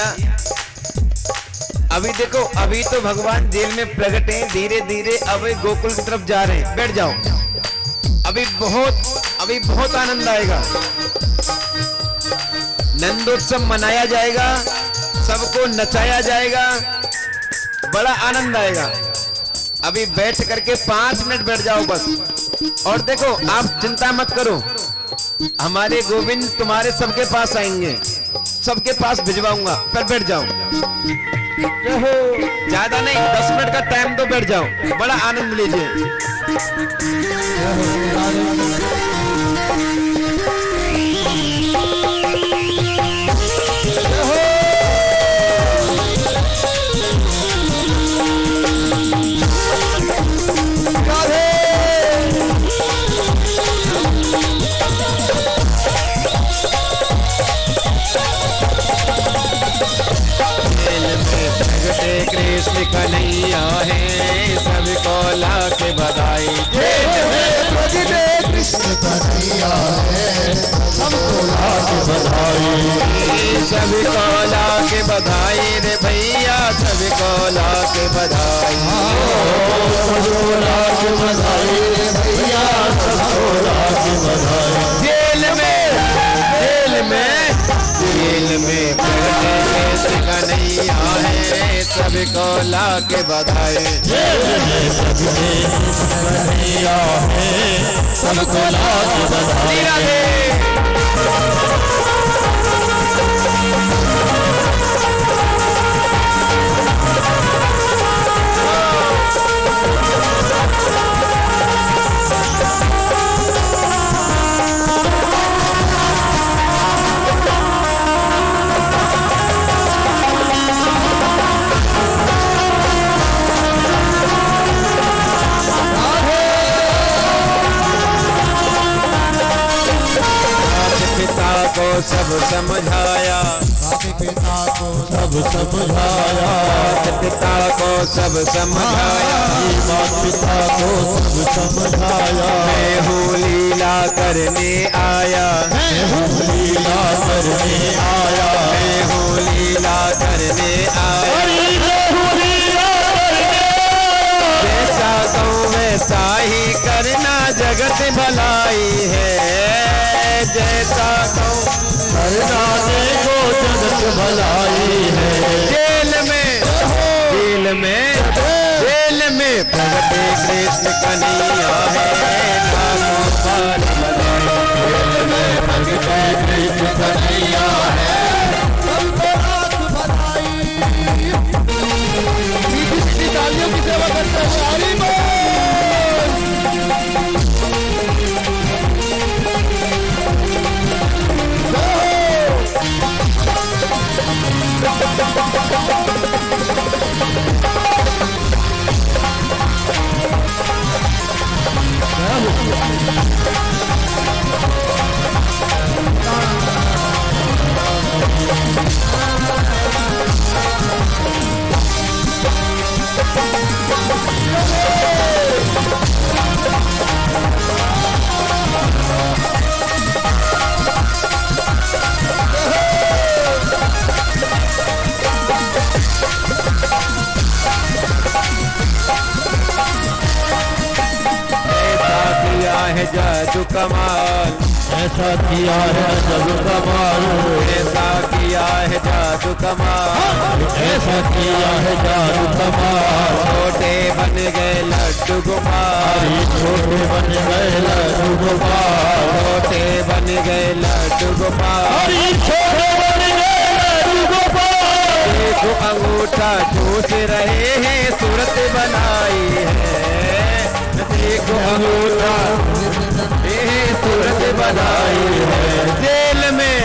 भैया अभी देखो, अभी तो भगवान जेल में प्रकट हैं, धीरे धीरे अब गोकुल की तरफ जा रहे हैं। बैठ जाओ, अभी बहुत आनंद आएगा। नंदोत्सव मनाया जाएगा, सबको नचाया जाएगा, बड़ा आनंद आएगा। अभी बैठ करके 5 मिनट बैठ जाओ बस। और देखो, आप चिंता मत करो, हमारे गोविंद तुम्हारे सबके पास आएंगे, सबके पास भिजवाऊंगा। पर बैठ जाओ, ज्यादा नहीं, 10 मिनट का टाइम तो बैठ जाओ, बड़ा आनंद लीजिए। कृष्ण कन्हैया है, सबको लाख बधाई। कृष्ण कन्हैया है, सबको लाख बधाई। सबको लाख बधाई रे भैया, सबको लाख बधाई। सबको लाख बधाई रे भैया, सबको लाख बधाई। जेल में कृष्ण कन्हैया है, सबको लाख बधाई। कन्हैया है, सबको लाख बधाई। को सब समझाया, पिता को सब समझाया, पिता को सब समझाया, पिता को सब समझाया। मैं हूँ लीला करने आया, मैं हूँ लीला करने आया, मैं हूँ लीला करने आया। जैसा कहूँ वैसा ही करना जगत भलाई है, जैसा कहूँ करना देखो जगत भलाई है। जेल में प्रगटे कृष्ण कन्हैया है, लाखों बार बधाई। जेल में प्रगटे कृष्ण कन्हैया है, सबको लाख बधाई। तालियों की सेवा करते हैं। हरि बोल। है जादू कमाल, ऐसा किया है जादू कमाल, ऐसा किया है जादू कमाल, ऐसा किया है जादू कमाल। छोटे बन गए लड्डू गोपाल, छोटे बन गए लड्डू गोपाल, छोटे बन गए लड्डू गोपाल, छोटे बन गए लड्डू गोपाल। देखो अंगूठा चूस रहे हैं, सूरत बनाई है। देखो अंगूठा सूरत बनाई है। जेल में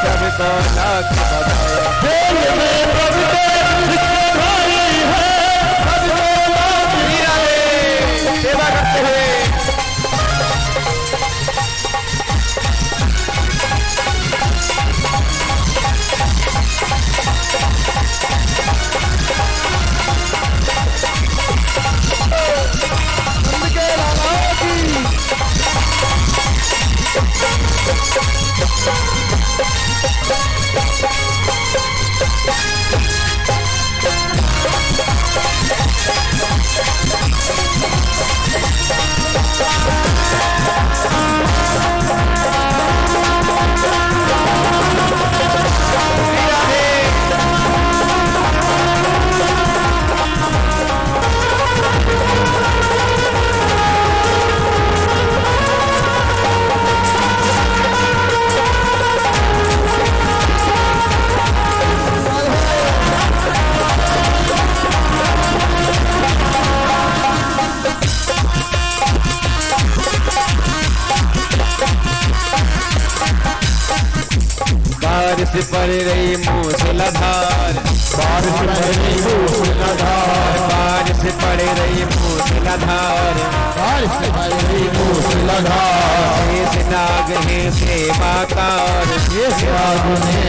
सबको लाख बधाई। जेल में सेवा करते हुए बारिश पड़ रही मूसलाधार, बारिश पड़ी मूसलाधार, बारिश पड़ रही मूसलाधार, बारिश पड़ी मूसलाधार। शेष नाग है सेवाकार, शेष नाग है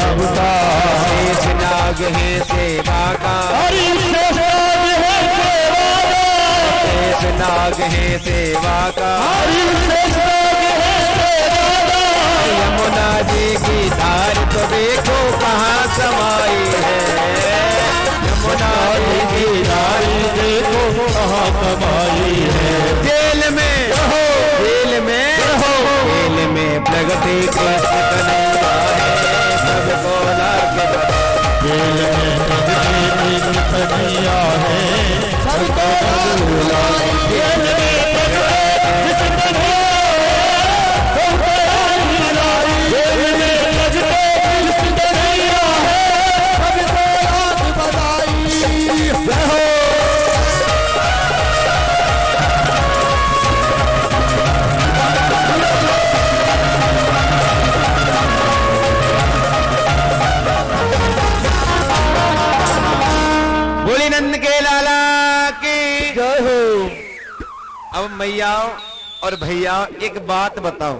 अवतार, शेष नाग है सेवाकार, शेष नाग है सेवाकार। यमुना जी की धार तो देखो कहाँ समाई है, यमुना जी की धार देखो कहाँ कमाई है। जेल में रहो, जेल में रहो, जेल में प्रगति कृष्ण कन्हैया है, सबको लाके जेल में प्रगति कृष्ण कन्हैया है, सबको बोली नंद के लाला की जय हो। अब मैया और भैया एक बात बताओ,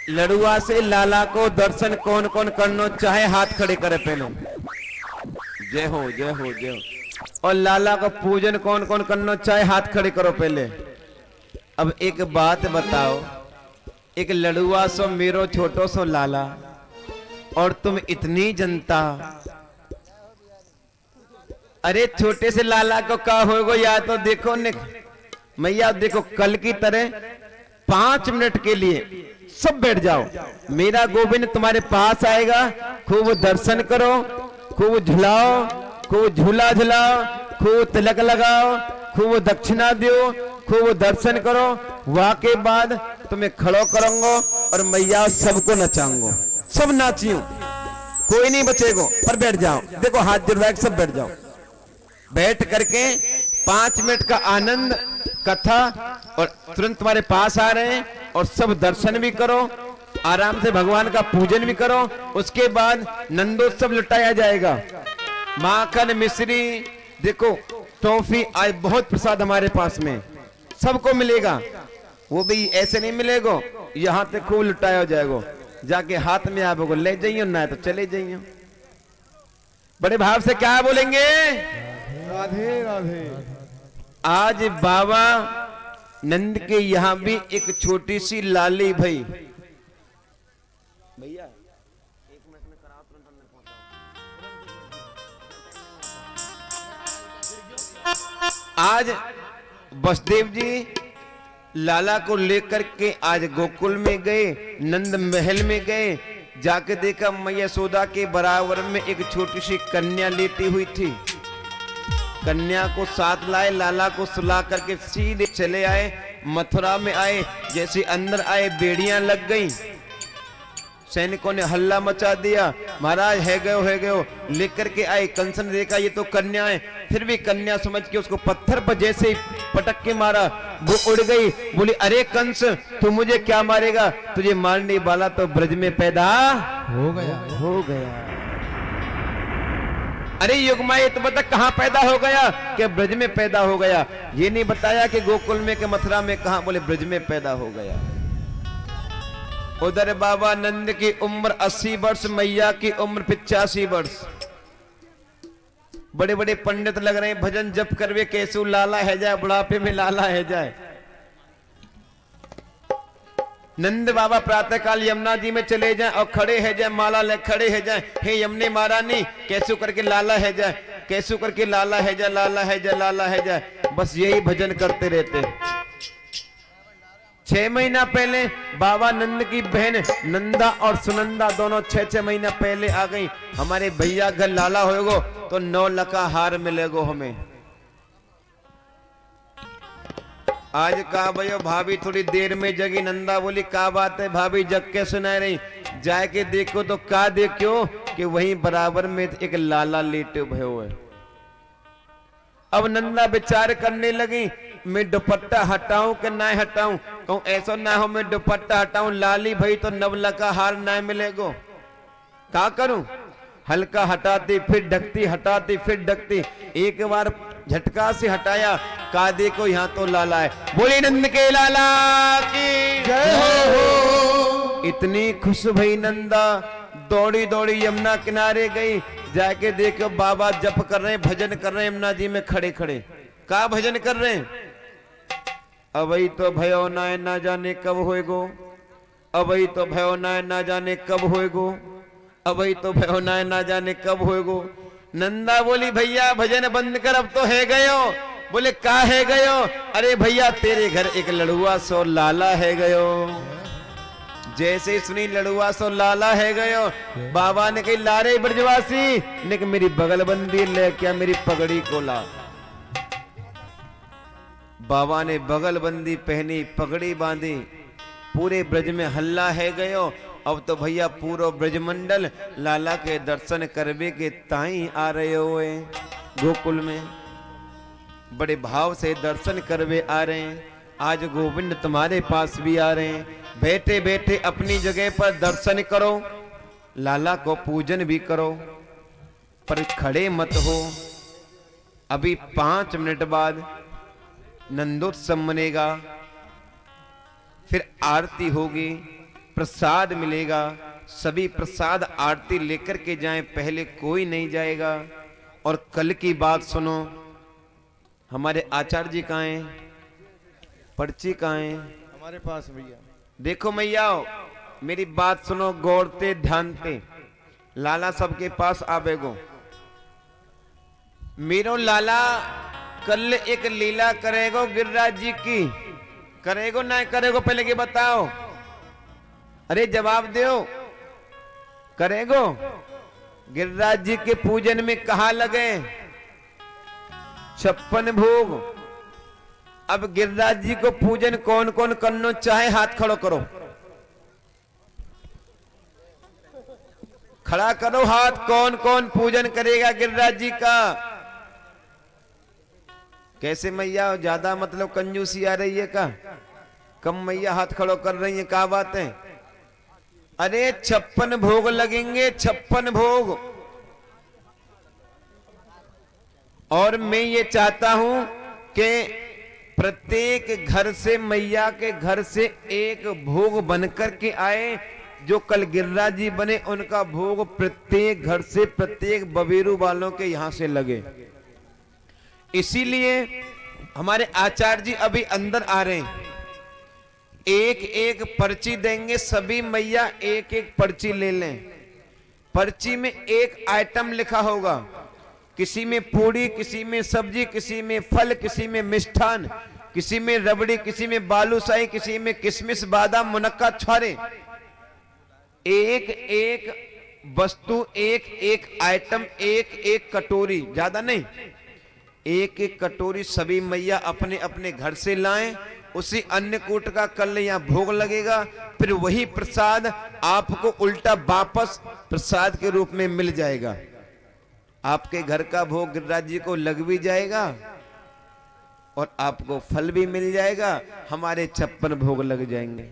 लड़ुआ से लाला को दर्शन कौन कौन करना चाहे हाथ खड़े करे पहले, जय हो जय हो जय हो। और लाला का पूजन कौन कौन करना चाहे हाथ खड़े करो पहले। अब एक बात बताओ, एक लड़ुआ सो मेरो छोटो सो लाला, और तुम इतनी जनता, अरे छोटे से लाला को का होगा या तो देखो मैया देखो कल की तरह 5 मिनट के लिए सब बैठ जाओ, मेरा गोविंद तुम्हारे पास आएगा, खूब दर्शन करो, खूब झुलाओ, खूब झूला झुलाओ, खूब तिलक लगाओ, खूब दक्षिणा दो, खूब दर्शन करो, वहां के बाद तुम्हें खड़ो करूंगा और मैया सबको नचाऊंगा, सब नाचियो, कोई नहीं बचेगो, पर बैठ जाओ, देखो हाथ जुड़वा के सब बैठ जाओ। बैठ करके 5 मिनट का आनंद कथा और तुरंत तुम्हारे पास आ रहे हैं, और सब दर्शन भी करो, आराम से भगवान का पूजन भी करो। उसके बाद नंदोत्सव लुटाया जाएगा, माखन मिश्री देखो टॉफी आज बहुत प्रसाद हमारे पास में सबको मिलेगा, वो भी ऐसे नहीं मिलेगा, यहाँ तक खूब लुटाया जाएगा, जाके हाथ में आप ले जाइए, ना तो चले जाइए। बड़े भाव से क्या बोलेंगे, राधे राधे। आज बाबा नंद के यहां भी एक छोटी सी लाली भई, भैया 1 मिनट में कराओ, तुरंत अंदर पहुंचाओ। आज बसदेव जी लाला को लेकर के आज गोकुल में गए, नंद महल में गए, जाके देखा मैया यशोदा के बराबर में एक छोटी सी कन्या लेटी हुई थी। कन्या को साथ लाए, लाला को सुला करके सीधे चले आए, मथुरा में आए, जैसे अंदर आए बेड़ियां लग गई, सैनिकों ने हल्ला मचा दिया, महाराज है गयो लेकर के आए। कंस ने देखा ये तो कन्या है, फिर भी कन्या समझ के उसको पत्थर पर जैसे पटक के मारा, वो उड़ गई, बोली अरे कंस तू मुझे क्या मारेगा, तुझे मारने वाला तो ब्रज में पैदा हो गया। अरे युगमा ये तो बता कहां पैदा हो गया, कि ब्रज में पैदा हो गया, ये नहीं बताया कि गोकुल में के मथुरा में कहां, बोले ब्रज में पैदा हो गया। उधर बाबा नंद की उम्र 80 वर्ष, मैया की उम्र 85 वर्ष। बड़े बड़े पंडित लग रहे हैं, भजन जप करवे कैसु लाला है जाए, बुढ़ापे में लाला है जाए। नंद बाबा प्रातः काल यमुना जी में चले जाएं और खड़े है जाए, माला ले खड़े है जाए, हे यमुने महारानी कैसु करके लाला है जाए, कैसु करके लाला है जाए, लाला है जाए, लाला है जाए, बस यही भजन करते रहते। 6 महीना पहले बाबा नंद की बहन नंदा और सुनंदा दोनों 6 महीना पहले आ गई, हमारे भैया घर लाला होएगो तो 9 लाख का हार मिलेगो हमें। आज कहा भैया भाभी थोड़ी देर में जगी, नंदा बोली क्या बात है भाभी जग के सुना रही, जाके देखो तो क्या देखो कि वहीं बराबर में एक लाला लेटे भयो है। अब नंदा विचार करने लगी, मैं दुपट्टा हटाऊं कि ना हटाऊं? कहूं ऐसा ना हो मैं दुपट्टा हटाऊं लाली भाई तो नवला का हार ना मिलेगो, क्या करूं? हल्का हटाती फिर ढकती, हटाती फिर ढकती, एक बार झटका से हटाया, का देखो यहाँ तो लाला है। बोले नंद के लाला की जय हो। इतनी खुश भई नंदा, दौड़ी दौड़ी यमुना किनारे गई, जाके देखो बाबा जप कर रहे हैं, भजन कर रहे हैं यमुना जी में खड़े खड़े। का भजन कर रहे हैं? अबई तो भयो ना जाने कब होएगो, अबई तो भयो ना जाने कब होएगो, अबई तो भयो ना जाने कब होएगो। नंदा बोली भैया भजन बंद कर, अब तो है गयो। बोले का है गयो? अरे भैया तेरे घर एक लड़ुआ सो लाला है गयो। जैसे ही सुनी लड़ुआ सो लाला है गयो, बाबा ने कही लारे ब्रजवासी ने मेरी बगलबंदी ले क्या, मेरी पगड़ी को ला। बाबा ने बगलबंदी पहनी, पगड़ी बांधी, पूरे ब्रज में हल्ला है गयो। अब तो भैया पूरा ब्रजमंडल लाला के दर्शन करवे के ताई आ रहे हुए गोकुल में, बड़े भाव से दर्शन करवे आ रहे हैं। आज गोविंद तुम्हारे पास भी आ रहे हैं, बैठे बैठे अपनी जगह पर दर्शन करो, लाला को पूजन भी करो, पर खड़े मत हो। अभी 5 मिनट बाद नंदोत्सव मनेगा, फिर आरती होगी, प्रसाद मिलेगा, सभी प्रसाद आरती लेकर के जाएं, पहले कोई नहीं जाएगा। और कल की बात सुनो, हमारे आचार्य जी कहाँ हैं? पर्ची कहाँ हैं? हमारे पास भैया। देखो मैया मेरी बात सुनो गौरते ध्यानते, लाला सबके पास आवेगो। मेरो लाला कल एक लीला करेगो गिरिराज जी की, करेगो ना करेगो पहले के बताओ? अरे जवाब दो, करेगो? गिरिराज जी के पूजन में कहा लगे 56 भोग। अब गिरिराज जी को पूजन कौन कौन करना चाहे हाथ खड़ो करो, खड़ा करो हाथ, कौन कौन पूजन करेगा गिरिराज जी का? कैसे मैया ज्यादा मतलब कंजूसी आ रही है का? कम मैया हाथ खड़ो कर रही है, क्या बात है? अरे 56 भोग लगेंगे, 56 भोग। और मैं ये चाहता हूं कि प्रत्येक घर से, मैया के घर से एक भोग बनकर के आए। जो कल गिरिराज जी बने उनका भोग प्रत्येक घर से, प्रत्येक बबेरू वालों के यहां से लगे। इसीलिए हमारे आचार्य जी अभी अंदर आ रहे हैं, एक एक पर्ची देंगे, सभी मैया एक एक पर्ची ले लें। पर्ची में एक आइटम लिखा होगा, किसी में पूड़ी, किसी में सब्जी, किसी में फल, किसी में मिष्ठान, किसी में रबड़ी, किसी में बालूशाही, किसी में किशमिश, बादाम, मुनक्का, छुआरे। एक एक वस्तु, एक एक आइटम, एक एक कटोरी, ज्यादा नहीं, एक एक कटोरी सभी मैया अपने अपने घर से लाएं। उसी अन्नकूट का कल यहाँ भोग लगेगा, फिर वही प्रसाद आपको उल्टा वापस प्रसाद के रूप में मिल जाएगा। आपके घर का भोग गिरिराज जी को लग भी जाएगा और आपको फल भी मिल जाएगा, हमारे 56 भोग लग जाएंगे।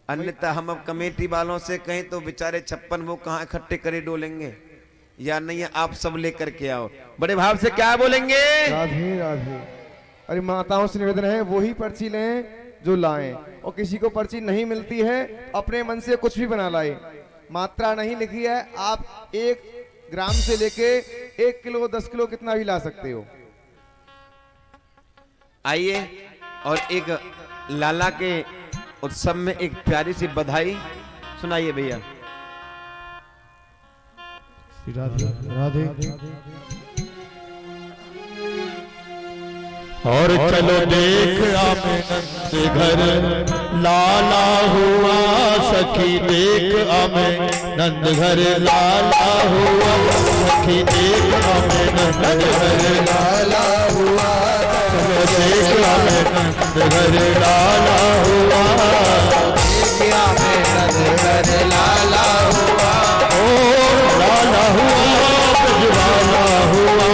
अन्यथा हम अब कमेटी वालों से कहें तो बेचारे 56 भोग कहाँ इकट्ठे करे डोलेंगे, या नहीं आप सब लेकर के आओ। बड़े भाव से क्या बोलेंगे? राधे राधे। अरे माताओं से निवेदन है वही पर्ची लें जो लाएं, और किसी को पर्ची नहीं मिलती है अपने मन से कुछ भी बना लाए। मात्रा नहीं लिखी है, आप 1 ग्राम से लेके 1 किलो 10 किलो कितना भी ला सकते हो। आइए और एक लाला के उत्सव में एक प्यारी सी बधाई सुनाइए भैया। राधे राधे। और चलो देख आनंद घर लाला हुआ, सखी देख आनंद घर लाला हुआ, सखी देख आनंद घर लाला हुआ, चलो देख आनंद घर लाला हुआ, देख आनंद घर लाला हुआ, ओ लाला हुआ प्रज्वाला हुआ,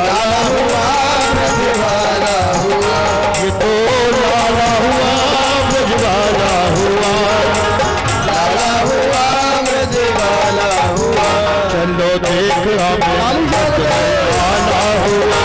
लाला हुआ प्रज्वाला हुआ। हमें लाला हुआ,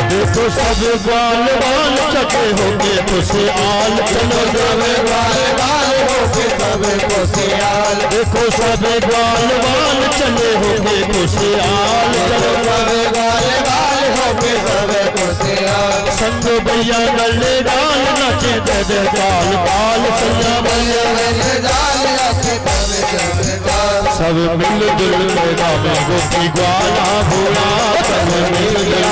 देखो सब बाल बाल चके होके खुशहाल, चलो सब बाल बाल होके सब खुशहाल, देखो सब बाल बाल चले होके खुशहाल, चलो सब बाल बाल होके सब खुशहाल, संग भैया गले डाल नचे दे दे काल काल, संग भैया गले डाल नचे दे दे काल, सब मिल जुल के गावे गोपी ग्वाला हुआ, सब मिल जुल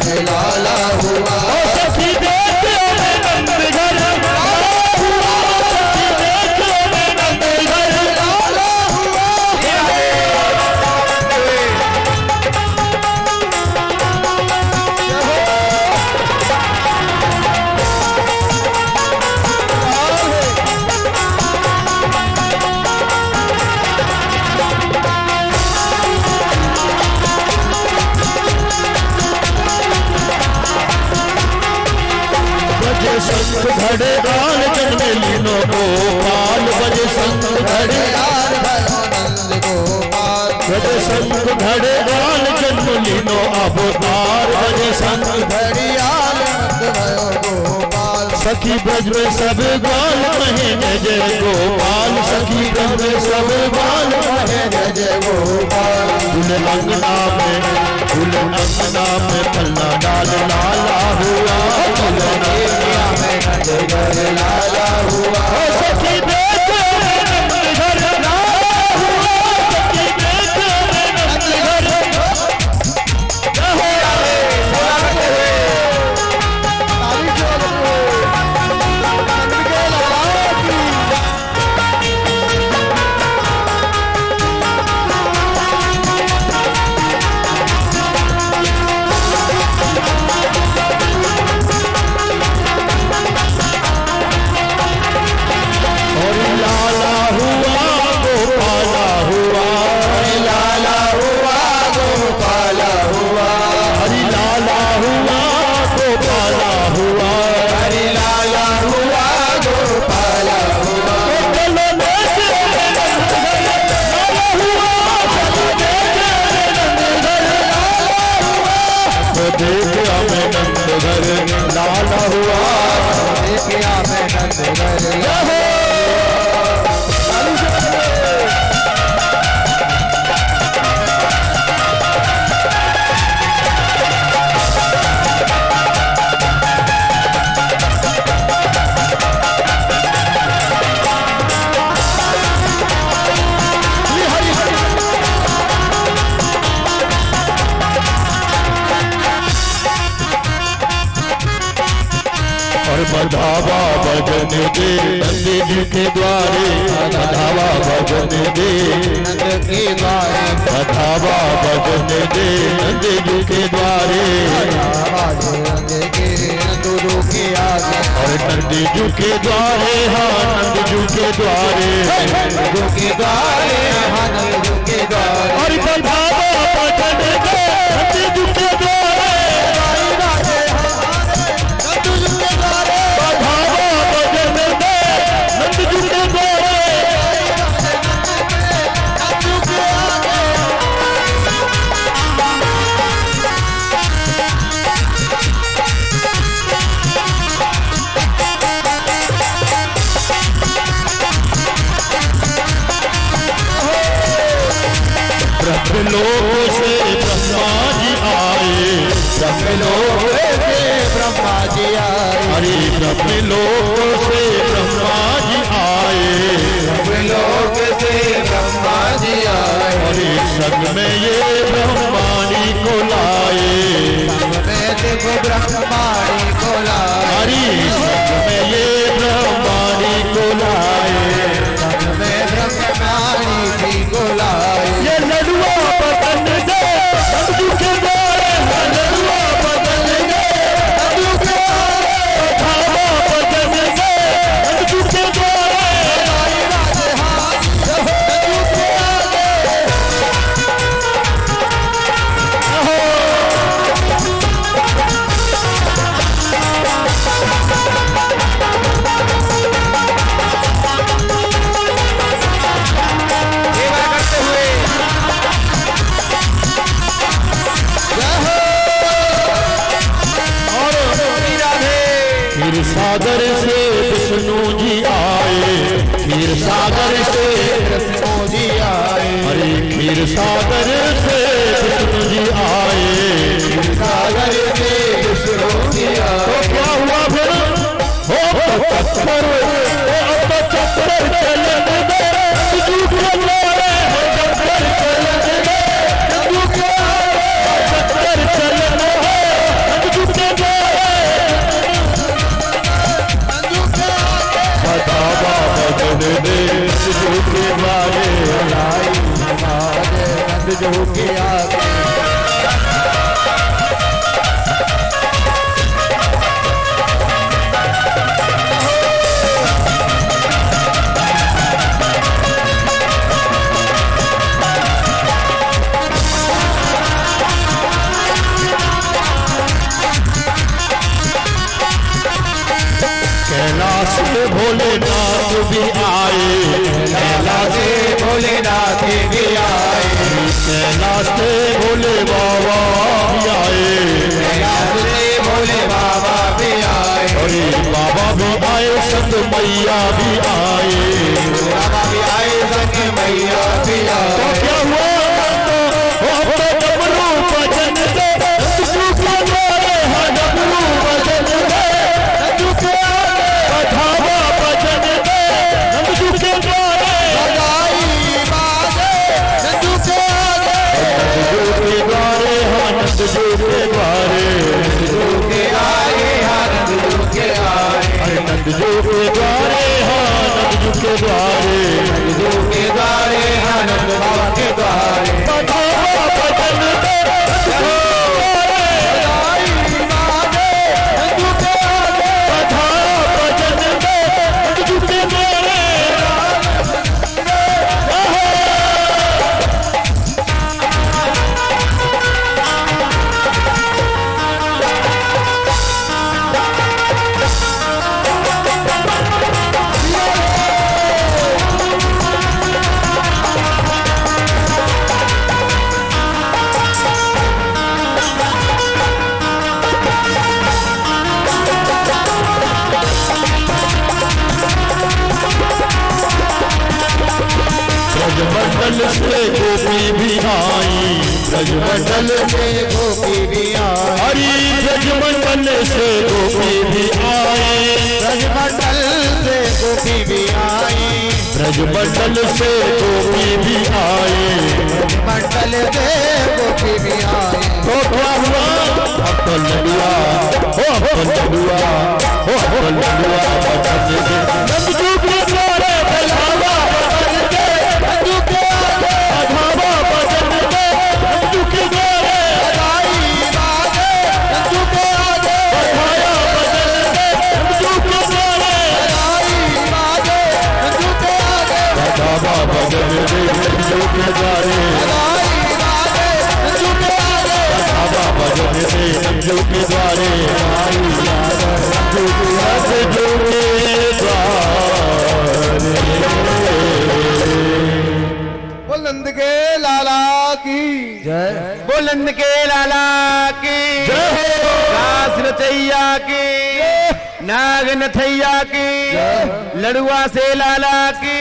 के लाला हुआ, सखी देखो मैं नंद घर लाला हुआ, सखी देखो मैं नंद घर लाला हुआ, बजे संग घड़े आल जन्मे लीनो गोपाल, बजे संग घड़े आल नंद गोपाल, बजे संग घड़े आल जन्म लीनो अवतार, बजे संग घड़ी आल नंद गोपाल, सखी ब्रज में सब ग्वाल कहें जय गोपाल, सखी ब्रज में सब ग्वाल कहें जय गोपाल, फूल अंगना में पल्ला डाल लाला हुआ, फूल अंगना में नंद घर लाला हुआ, सखी देखो नंद घर लाला हुआ, सखी देखो नंद घर बधावा भजन दे नंद जी के द्वारे, बधावा भजन दे नंद के द्वारे, बधावा भजन दे नंद जी के द्वारे, नंद के आगे और नंद जी के द्वारे, हाँ नंद जी के द्वारे, नंद जी के द्वारे, हाँ नंद जी के द्वारे, और बधावा भजन दे नंद जी के द्वारे, ब्रह्मलोक से ब्रह्मा जी आए, ब्रह्मलोक से ब्रह्मा जी आए, हरि ब्रह्मलोक से ब्रह्मा जी आए, ब्रह्मलोक से ब्रह्मा जी आए, हरि संग में ये ब्रह्माणी को लाए, संग में देखो ब्रह्माणी को लाए, हरि संग में ये ब्रह्माणी को लाए, संग में ब्रह्माणी जी को लाए, ये लडुआ पसंद दे नंद जी के द्वारे, सागर से विष्णु जी आए, क्षीर सागर से विष्णु जी आए, अरे क्षीर सागर से विष्णु जी आए, सागर से विष्णु जी आए। तो क्या हुआ फिर? हो चक्कर, अब तो चक्कर चलने दे, झूठ बोले चक्कर चलने दे, झूठ चक्कर चलने दे, झूठ बतावा बदल दे झूठ के बारे लाई हमारे नंद जो के आगे। कैलाश में भोलेनाथ भी आए, कैलाश से भोलेनाथ भी आए, कैलाश से भोले बाबा भी आए, कैलाश से भोले बाबा भी आए, अरे बाबा भी आए, संत मैया भी आए, बाबा भी आए, संग मैया भी तो आए। क्या हुआ? तो डमरू बजन दे, झूठे बोले हाँ डमरू बजन दे, झूठे बधावा बजन दे, झूठे बोले बधाई बाजे नंदू के आगे, नंद जो के द्वारे, नंदू के आगे, नंदू के आगे, अरे नंद जो के द्वारे, हाँ नंद जो के द्वारे, नंदू के द्वारे, नंद बाबा के द्वारे। बधावा बजन दे, बधाई बाजे नंदू के आगे, बधावा बजन दे, नंद जो के द्वारे। ब्रजमंडल से गोपी भी आई, ब्रजमंडल से गोपी भी आए, हरि ब्रजमंडल से गोपी भी आए, ब्रजमंडल से गोपी भी आई, ब्रजमंडल से गोपी भी आए, मंडल से गोपी भी आई। तो क्या हुआ? अब तो लडुआ, हो अब तो लडुआ, हो अब तो लडुआ बजन दे, नंदू के द्वारे बधावा बजन दे, नंदू के आगे बधावा बजन दे, नंदू के द्वारे बधाई बाजे नंदू के आगे, बधाया बजन दे, नंदू के द्वारे बधाई बाजे नंदू के आगे, बधावा बजन दे, नंदू के द्वारे बधाई बाजे नंदू के आगे, बधावा बजन दे, नंदू के द्वारे नंदू के द्वारे। बोल नंद के लाला की जय बोल नंद के लाला की, दास रचैया की, नाग नथैया की, लड़ुआ से लाला की।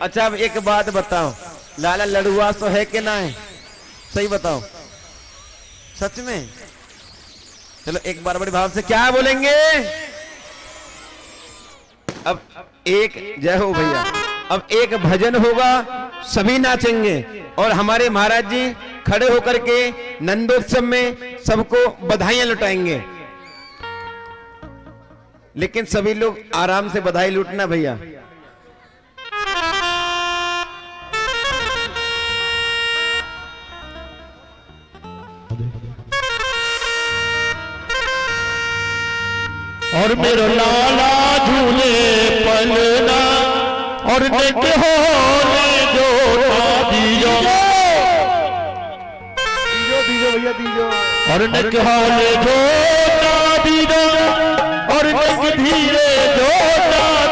अच्छा अब एक बात बताओ, लाला लड़ुआ तो है कि ना है? सही बताओ, सच में? चलो एक बार बड़े भाव से क्या बोलेंगे? अब एक जय हो भैया, अब एक भजन होगा, सभी नाचेंगे और हमारे महाराज जी खड़े होकर के नंदोत्सव में सबको बधाइयां लुटाएंगे। लेकिन सभी लोग आराम से बधाई लूटना भैया। और मेरा लाला झूले पलना, और नेक होने जो दीजो, दीजो दीजो भैया दीजो, और नेक होने जो दीजो, और नेक धीरे जो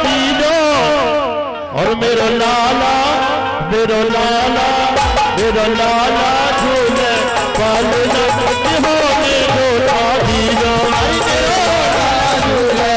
दीजो, और मेरा लाला झूले पलना, नेक होने जो दीजो, झूले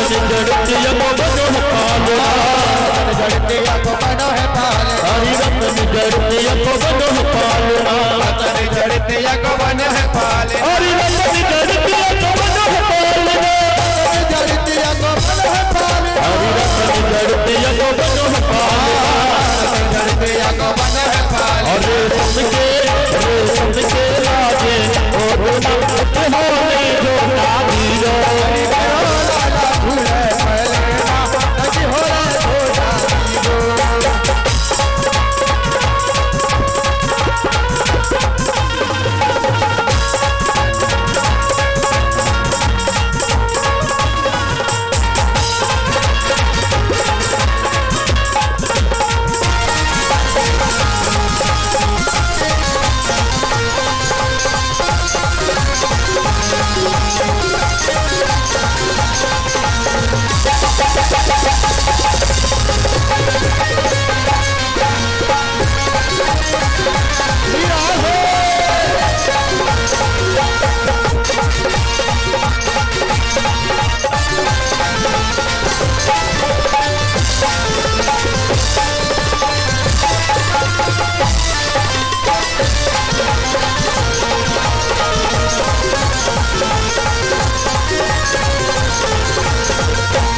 जड़ते को बनो है पालना, जड़ते को बनो है पालना, हरि रतन जड़ते को बनो है पालना, रतन जड़ते को बनो है पालना, हरि रतन जड़ते को बनो है पालना, जड़ते को बनो है पालना, हरि रतन जड़ते को बनो है पालना, जड़ते को बनो है पालना। और रेशम के राजे ओ गुलाब होने जो नागीरो, लाला झूले पहलेना नदी हो रे घोड़ा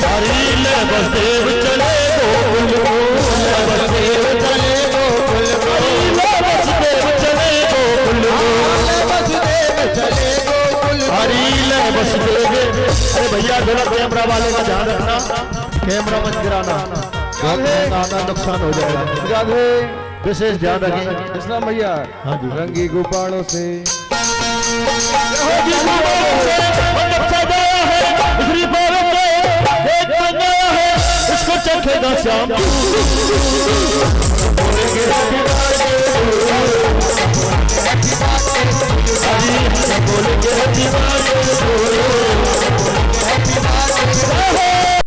हरीले बसदेव चले गोकुल गोकुल, बसदेव चले गोकुल गोकुल, बसदेव चले गोकुल गोकुल, वसुदेव चले गोकुल हरीले बसदेव। अरे भैया थोड़ा कैमरा वाले का ध्यान रखना, कैमरा मत गिराना, बहुत नुकसान हो जाएगा, राधे विशेष ध्यान रखें। इस्लाम भैया हाँ जी। रंगी गुब्बारों से इसको चखेगा श्याम बोलेंगे